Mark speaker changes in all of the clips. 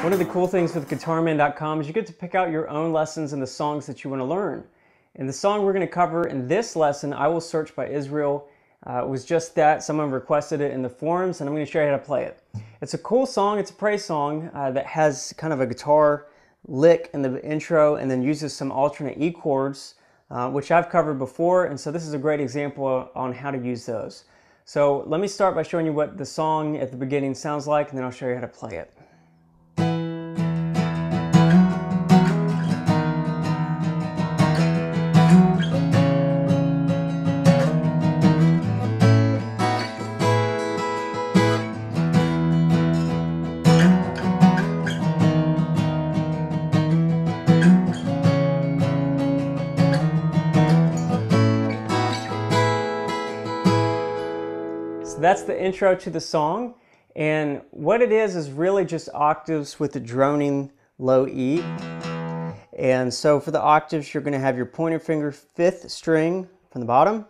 Speaker 1: One of the cool things with GuitarMan.com is you get to pick out your own lessons and the songs that you want to learn. And the song we're going to cover in this lesson, I Will Search by Isreal, was just that. Someone requested it in the forums, and I'm going to show you how to play it. It's a cool song. It's a praise song that has kind of a guitar lick in the intro and then uses some alternate E chords, which I've covered before, and so this is a great example on how to use those. So let me start by showing you what the song at the beginning sounds like, and then I'll show you how to play it. So that's the intro to the song, and what it is really just octaves with the droning low E. And so for the octaves, you're going to have your pointer finger 5th string from the bottom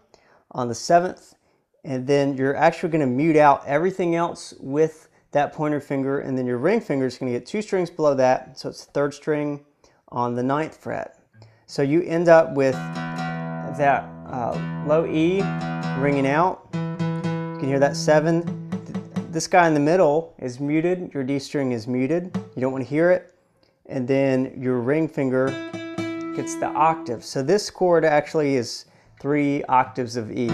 Speaker 1: on the 7th, and then you're actually going to mute out everything else with that pointer finger, and then your ring finger is going to get 2 strings below that, so it's the 3rd string on the 9th fret. So you end up with that low E ringing out. You can hear that 7. This guy in the middle is muted, your D string is muted, you don't want to hear it, and then your ring finger gets the octave. So this chord actually is 3 octaves of E.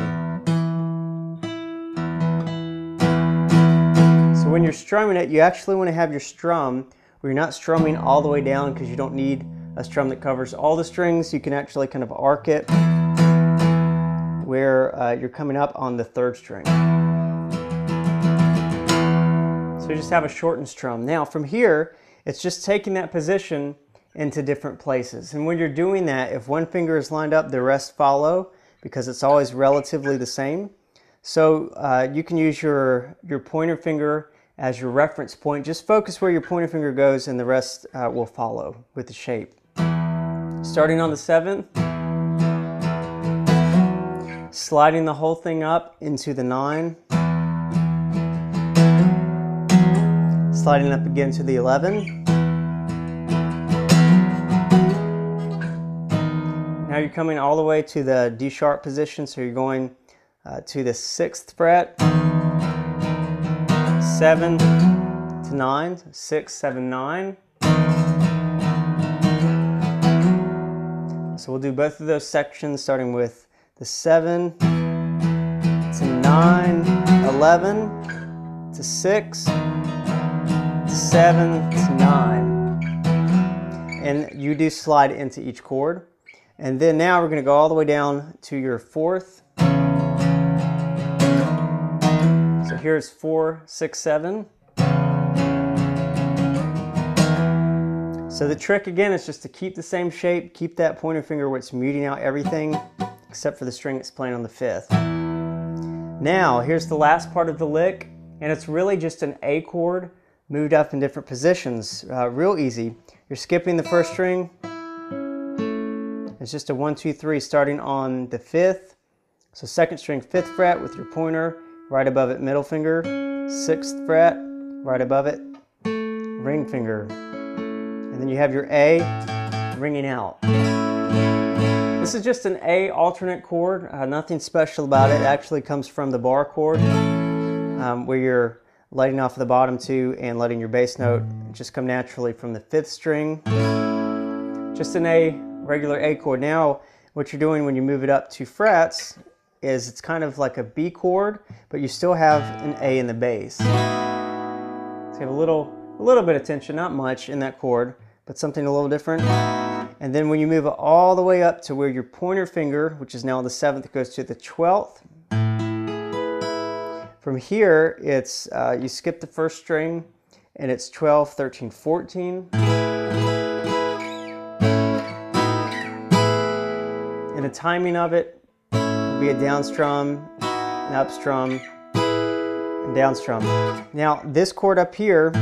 Speaker 1: So when you're strumming it, you actually want to have your strum where you're not strumming all the way down, because you don't need a strum that covers all the strings. You can actually kind of arc it where you're coming up on the 3rd string. So you just have a shortened strum. Now from here, it's just taking that position into different places. And when you're doing that, if one finger is lined up, the rest follow, because it's always relatively the same. So you can use your pointer finger as your reference point. Just focus where your pointer finger goes, and the rest will follow with the shape. Starting on the 7th, sliding the whole thing up into the 9, sliding up again to the 11. Now you're coming all the way to the D sharp position, so you're going to the 6th fret, 7 to 9, 6, 7, 9. So we'll do both of those sections, starting with the 7 to 9, 11 to 6, 7 to 9. And you do slide into each chord. And then now we're going to go all the way down to your 4th. So here's 4, 6, 7. So the trick again is just to keep the same shape, keep that pointer finger where it's muting out everything except for the string it's playing on the 5th. Now here's the last part of the lick, and it's really just an A chord moved up in different positions. Real easy. You're skipping the 1st string. It's just a 1, 2, 3 starting on the 5th. So 2nd string, 5th fret with your pointer, right above it middle finger, 6th fret, right above it ring finger. And then you have your A ringing out. This is just an A alternate chord, nothing special about it. It actually comes from the bar chord, where you're letting off the bottom 2 and letting your bass note just come naturally from the 5th string. Just an A, regular A chord. Now what you're doing when you move it up 2 frets is it's kind of like a B chord, but you still have an A in the bass. So you have a little bit of tension, not much in that chord, but something a little different. And then when you move it all the way up to where your pointer finger, which is now the 7th, goes to the 12th. From here, it's you skip the 1st string, and it's 12, 13, 14. And the timing of it will be a down strum, an up strum, and down strum. Now this chord up here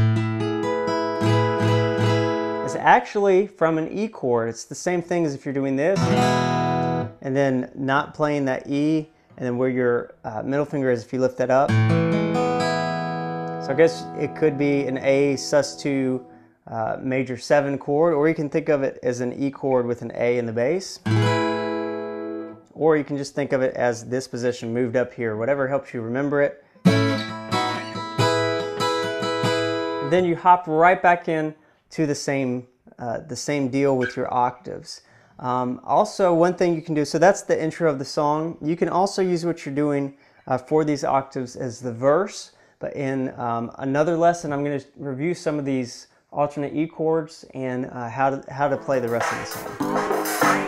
Speaker 1: is actually from an E chord. It's the same thing as if you're doing this, and then not playing that E, and then where your middle finger is if you lift that up. So I guess it could be an A sus2 major 7 chord, or you can think of it as an E chord with an A in the bass. Or you can just think of it as this position moved up here, whatever helps you remember it. Then you hop right back in to the same deal with your octaves. Also, one thing you can do, so that's the intro of the song. You can also use what you're doing for these octaves as the verse, but in another lesson I'm going to review some of these alternate E chords and how to play the rest of the song.